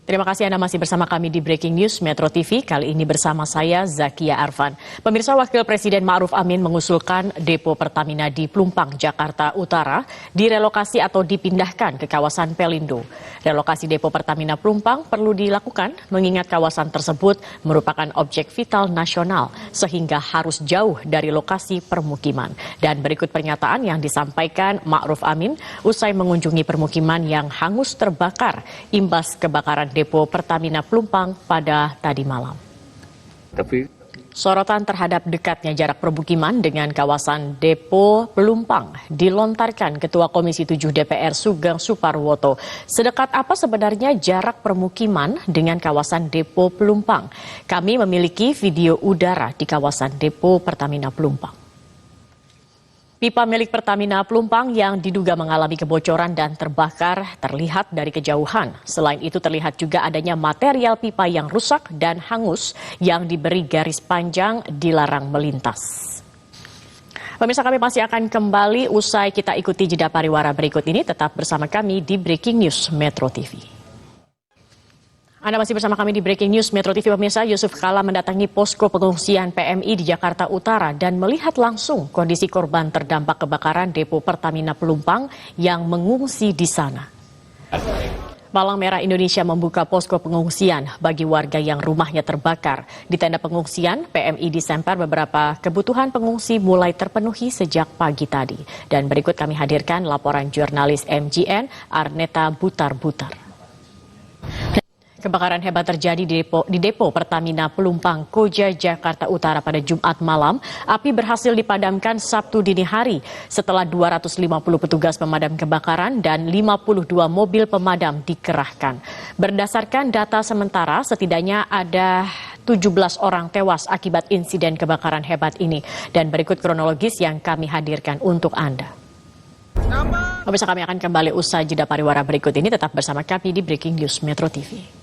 Terima kasih Anda masih bersama kami di Breaking News Metro TV. Kali ini bersama saya Zakia Arfan. Pemirsa, Wakil Presiden Ma'ruf Amin mengusulkan depo Pertamina di Pelumpang, Jakarta Utara direlokasi atau dipindahkan ke kawasan Pelindo. Relokasi depo Pertamina Pelumpang perlu dilakukan mengingat kawasan tersebut merupakan objek vital nasional sehingga harus jauh dari lokasi permukiman. Dan berikut pernyataan yang disampaikan Ma'ruf Amin usai mengunjungi permukiman yang hangus terbakar imbas kebakaran depo Pertamina Pelumpang pada tadi malam. Sorotan terhadap dekatnya jarak permukiman dengan kawasan depo Pelumpang dilontarkan Ketua Komisi 7 DPR Sugeng Suparwoto. Sedekat apa sebenarnya jarak permukiman dengan kawasan depo Pelumpang? Kami memiliki video udara di kawasan depo Pertamina Pelumpang. Pipa milik Pertamina Pelumpang yang diduga mengalami kebocoran dan terbakar terlihat dari kejauhan. Selain itu terlihat juga adanya material pipa yang rusak dan hangus yang diberi garis panjang dilarang melintas. Pemirsa, kami masih akan kembali usai kita ikuti jeda pariwara berikut ini. Tetap bersama kami di Breaking News Metro TV. Anda masih bersama kami di Breaking News Metro TV. Pemirsa, Yusuf Kala mendatangi posko pengungsian PMI di Jakarta Utara dan melihat langsung kondisi korban terdampak kebakaran depo Pertamina Pelumpang yang mengungsi di sana. Palang Merah Indonesia membuka posko pengungsian bagi warga yang rumahnya terbakar. Di tenda pengungsian, PMI disemper beberapa kebutuhan pengungsi mulai terpenuhi sejak pagi tadi. Dan berikut kami hadirkan laporan jurnalis MGN Arneta Butar-Butar. Kebakaran hebat terjadi di depo Pertamina Pelumpang, Koja, Jakarta Utara pada Jumat malam. Api berhasil dipadamkan Sabtu dini hari setelah 250 petugas pemadam kebakaran dan 52 mobil pemadam dikerahkan. Berdasarkan data sementara, setidaknya ada 17 orang tewas akibat insiden kebakaran hebat ini. Dan berikut kronologis yang kami hadirkan untuk Anda. Pemirsa, kami akan kembali usai jeda pariwara berikut ini. Tetap bersama kami di Breaking News Metro TV.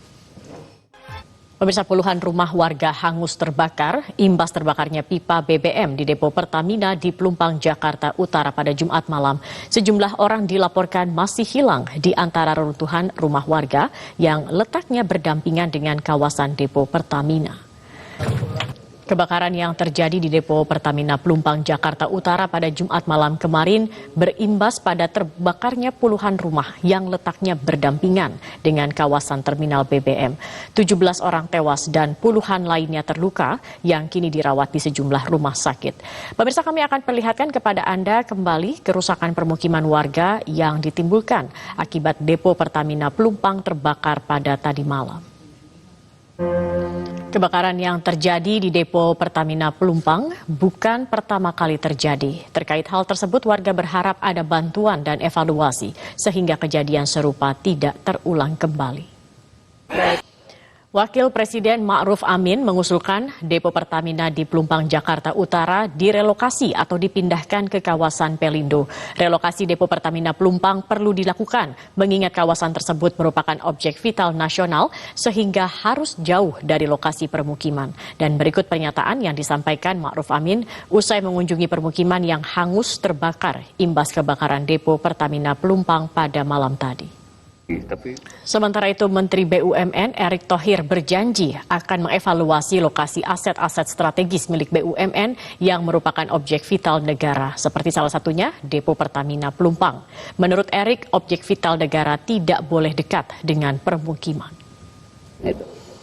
Pemirsa, puluhan rumah warga hangus terbakar imbas terbakarnya pipa BBM di depo Pertamina di Pelumpang, Jakarta Utara pada Jumat malam. Sejumlah orang dilaporkan masih hilang di antara reruntuhan rumah warga yang letaknya berdampingan dengan kawasan depo Pertamina. Kebakaran yang terjadi di depo Pertamina Pelumpang, Jakarta Utara pada Jumat malam kemarin berimbas pada terbakarnya puluhan rumah yang letaknya berdampingan dengan kawasan terminal BBM. 17 orang tewas dan puluhan lainnya terluka yang kini dirawat di sejumlah rumah sakit. Pemirsa, kami akan perlihatkan kepada Anda kembali kerusakan permukiman warga yang ditimbulkan akibat depo Pertamina Pelumpang terbakar pada tadi malam. Kebakaran yang terjadi di depo Pertamina Pelumpang bukan pertama kali terjadi. Terkait hal tersebut, warga berharap ada bantuan dan evaluasi sehingga kejadian serupa tidak terulang kembali. Wakil Presiden Ma'ruf Amin mengusulkan depo Pertamina di Pelumpang, Jakarta Utara direlokasi atau dipindahkan ke kawasan Pelindo. Relokasi depo Pertamina Pelumpang perlu dilakukan mengingat kawasan tersebut merupakan objek vital nasional sehingga harus jauh dari lokasi permukiman. Dan berikut pernyataan yang disampaikan Ma'ruf Amin usai mengunjungi permukiman yang hangus terbakar imbas kebakaran depo Pertamina Pelumpang pada malam tadi. Sementara itu, Menteri BUMN Erick Thohir berjanji akan mengevaluasi lokasi aset-aset strategis milik BUMN yang merupakan objek vital negara, seperti salah satunya depo Pertamina Pelumpang. Menurut Erick, objek vital negara tidak boleh dekat dengan permukiman.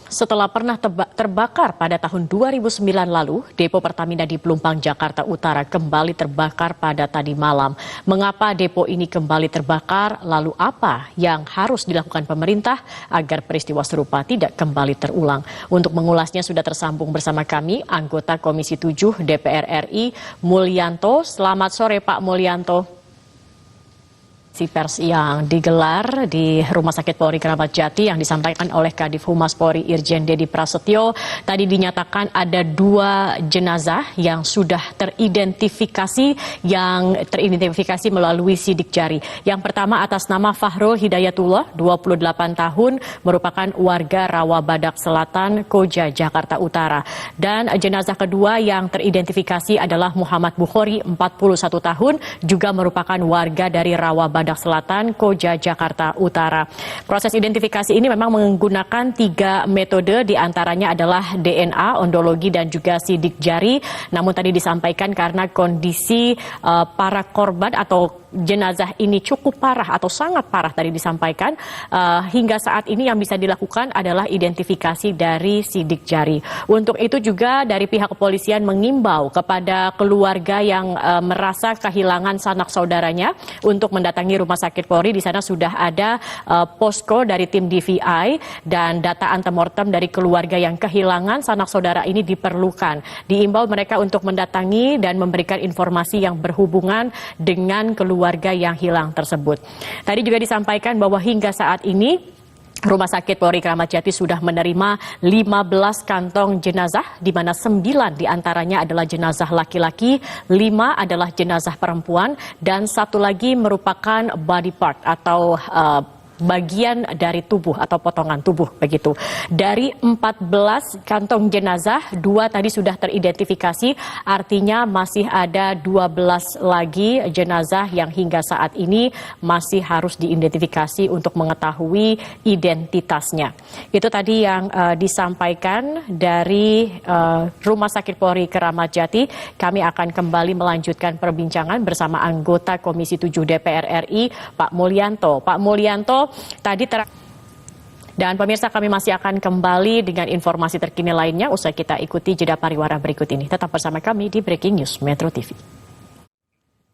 Setelah pernah terbakar pada tahun 2009 lalu, depo Pertamina di Pelumpang, Jakarta Utara kembali terbakar pada tadi malam. Mengapa depo ini kembali terbakar? Lalu apa yang harus dilakukan pemerintah agar peristiwa serupa tidak kembali terulang? Untuk mengulasnya sudah tersambung bersama kami anggota Komisi 7 DPR RI Mulyanto. Selamat sore Pak Mulyanto. Pers yang digelar di Rumah Sakit Polri Kramat Jati yang disampaikan oleh Kadif Humas Polri Irjen Dedi Prasetyo. Tadi dinyatakan ada 2 jenazah yang sudah teridentifikasi melalui sidik jari. Yang pertama atas nama Fahrul Hidayatullah, 28 tahun, merupakan warga Rawabadak Selatan, Koja, Jakarta Utara. Dan jenazah kedua yang teridentifikasi adalah Muhammad Bukhari, 41 tahun, juga merupakan warga dari Rawabadak Cibadak Selatan, Koja, Jakarta Utara. Proses identifikasi ini memang menggunakan 3 metode, diantaranya adalah DNA, ondologi, dan juga sidik jari. Namun tadi disampaikan karena kondisi para korban atau jenazah ini cukup parah atau sangat parah tadi disampaikan, hingga saat ini yang bisa dilakukan adalah identifikasi dari sidik jari. Untuk itu juga dari pihak kepolisian mengimbau kepada keluarga yang merasa kehilangan sanak saudaranya untuk mendatangi Rumah Sakit Polri. Di sana sudah ada posko dari tim DVI dan data antemortem dari keluarga yang kehilangan sanak saudara ini diperlukan. Diimbau mereka untuk mendatangi dan memberikan informasi yang berhubungan dengan keluarga yang hilang tersebut. Tadi juga disampaikan bahwa hingga saat ini Rumah Sakit Polri Kramat Jati sudah menerima 15 kantong jenazah, di mana 9 diantaranya adalah jenazah laki-laki, 5 adalah jenazah perempuan, dan 1 lagi merupakan body part atau bagian dari tubuh atau potongan tubuh begitu. Dari 14 kantong jenazah, 2 tadi sudah teridentifikasi, artinya masih ada 12 lagi jenazah yang hingga saat ini masih harus diidentifikasi untuk mengetahui identitasnya. Itu tadi yang disampaikan dari Rumah Sakit Polri Kramat Jati. Kami akan kembali melanjutkan perbincangan bersama anggota Komisi 7 DPR RI, Pak Mulyanto. Pak Mulyanto, dan pemirsa, kami masih akan kembali dengan informasi terkini lainnya usai kita ikuti jeda pariwara berikut ini. Tetap bersama kami di Breaking News Metro TV.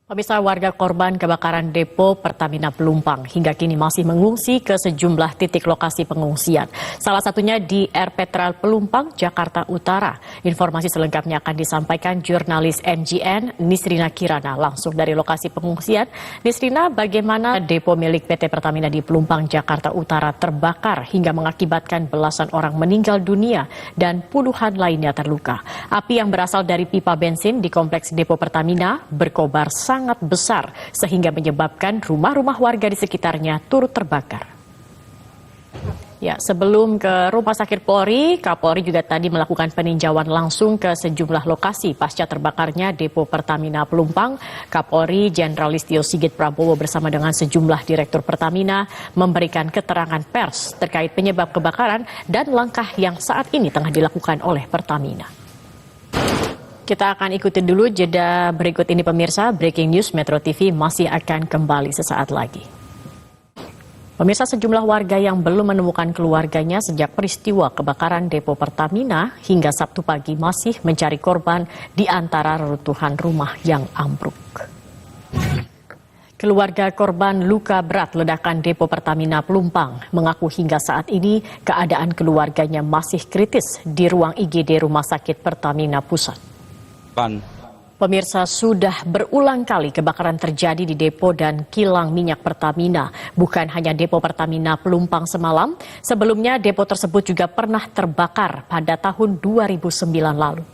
Pemirsa, warga korban kebakaran depo Pertamina Pelumpang hingga kini masih mengungsi ke sejumlah titik lokasi pengungsian. Salah satunya di Air Petral Pelumpang, Jakarta Utara. Informasi selengkapnya akan disampaikan jurnalis MGN Nisrina Kirana langsung dari lokasi pengungsian. Nisrina, bagaimana depo milik PT Pertamina di Pelumpang, Jakarta Utara terbakar hingga mengakibatkan belasan orang meninggal dunia dan puluhan lainnya terluka. Api yang berasal dari pipa bensin di kompleks depo Pertamina berkobar sangat besar sehingga menyebabkan rumah-rumah warga di sekitarnya turut terbakar. Ya, sebelum ke Rumah Sakit Polri, Kapolri juga tadi melakukan peninjauan langsung ke sejumlah lokasi pasca terbakarnya depo Pertamina Pelumpang. Kapolri Jenderal Listio Sigit Prabowo bersama dengan sejumlah direktur Pertamina memberikan keterangan pers terkait penyebab kebakaran dan langkah yang saat ini tengah dilakukan oleh Pertamina. Kita akan ikuti dulu jeda berikut ini pemirsa. Breaking News Metro TV masih akan kembali sesaat lagi. Pemirsa, sejumlah warga yang belum menemukan keluarganya sejak peristiwa kebakaran depo Pertamina hingga Sabtu pagi masih mencari korban di antara reruntuhan rumah yang ambruk. Keluarga korban luka berat ledakan depo Pertamina Pelumpang mengaku hingga saat ini keadaan keluarganya masih kritis di ruang IGD Rumah Sakit Pertamina Pusat. Pemirsa, sudah berulang kali kebakaran terjadi di depo dan kilang minyak Pertamina. Bukan hanya depo Pertamina Pelumpang semalam, sebelumnya depo tersebut juga pernah terbakar pada tahun 2009 lalu.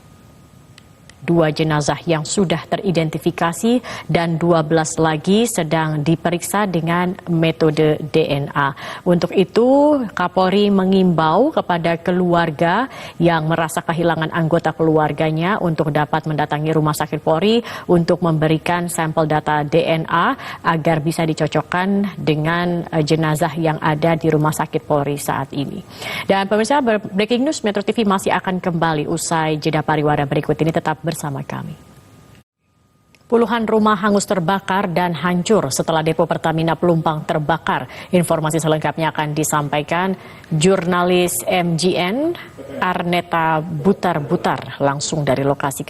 2 jenazah yang sudah teridentifikasi dan 12 lagi sedang diperiksa dengan metode DNA. Untuk itu, Kapolri mengimbau kepada keluarga yang merasa kehilangan anggota keluarganya untuk dapat mendatangi Rumah Sakit Polri untuk memberikan sampel data DNA agar bisa dicocokkan dengan jenazah yang ada di Rumah Sakit Polri saat ini. Dan pemirsa, Breaking News Metro TV masih akan kembali usai jeda pariwara berikut ini. Tetap bersama kami. Puluhan rumah hangus terbakar dan hancur setelah depo Pertamina Pelumpang terbakar. Informasi selengkapnya akan disampaikan jurnalis MGN Arneta Butar-Butar langsung dari lokasi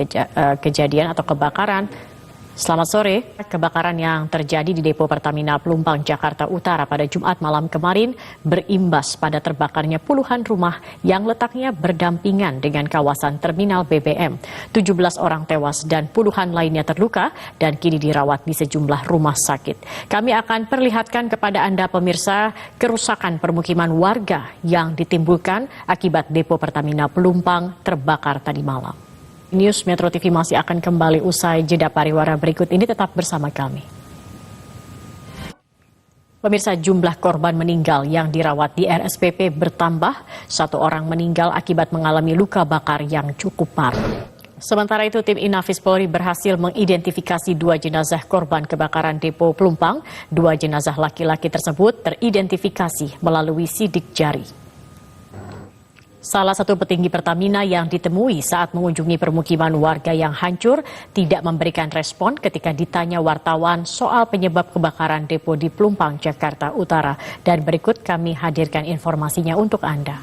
kejadian atau kebakaran. Selamat sore. Kebakaran yang terjadi di depo Pertamina Pelumpang, Jakarta Utara pada Jumat malam kemarin berimbas pada terbakarnya puluhan rumah yang letaknya berdampingan dengan kawasan terminal BBM. 17 orang tewas dan puluhan lainnya terluka dan kini dirawat di sejumlah rumah sakit. Kami akan perlihatkan kepada Anda pemirsa kerusakan permukiman warga yang ditimbulkan akibat depo Pertamina Pelumpang terbakar tadi malam. News Metro TV masih akan kembali usai jeda pariwara berikut ini. Tetap bersama kami. Pemirsa, jumlah korban meninggal yang dirawat di RSPP bertambah. 1 orang meninggal akibat mengalami luka bakar yang cukup parah. Sementara itu, tim Inafis Polri berhasil mengidentifikasi 2 jenazah korban kebakaran depo Pelumpang. 2 jenazah laki-laki tersebut teridentifikasi melalui sidik jari. Salah satu petinggi Pertamina yang ditemui saat mengunjungi permukiman warga yang hancur tidak memberikan respon ketika ditanya wartawan soal penyebab kebakaran depo di Pelumpang, Jakarta Utara. Dan berikut kami hadirkan informasinya untuk Anda.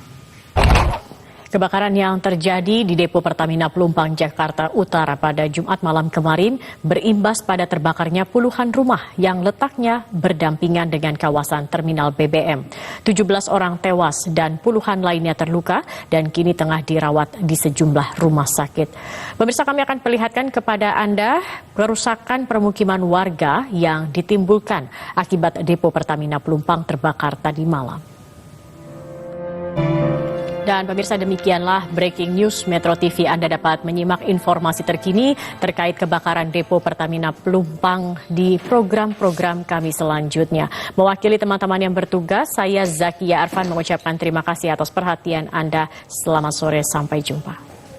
Kebakaran yang terjadi di depo Pertamina Pelumpang, Jakarta Utara pada Jumat malam kemarin berimbas pada terbakarnya puluhan rumah yang letaknya berdampingan dengan kawasan terminal BBM. 17 orang tewas dan puluhan lainnya terluka dan kini tengah dirawat di sejumlah rumah sakit. Pemirsa, kami akan perlihatkan kepada Anda kerusakan permukiman warga yang ditimbulkan akibat depo Pertamina Pelumpang terbakar tadi malam. Dan pemirsa, demikianlah breaking news Metro TV. Anda dapat menyimak informasi terkini terkait kebakaran depo Pertamina Pelumpang di program-program kami selanjutnya. Mewakili teman-teman yang bertugas, saya Zakia Arfan mengucapkan terima kasih atas perhatian Anda. Selamat sore, sampai jumpa.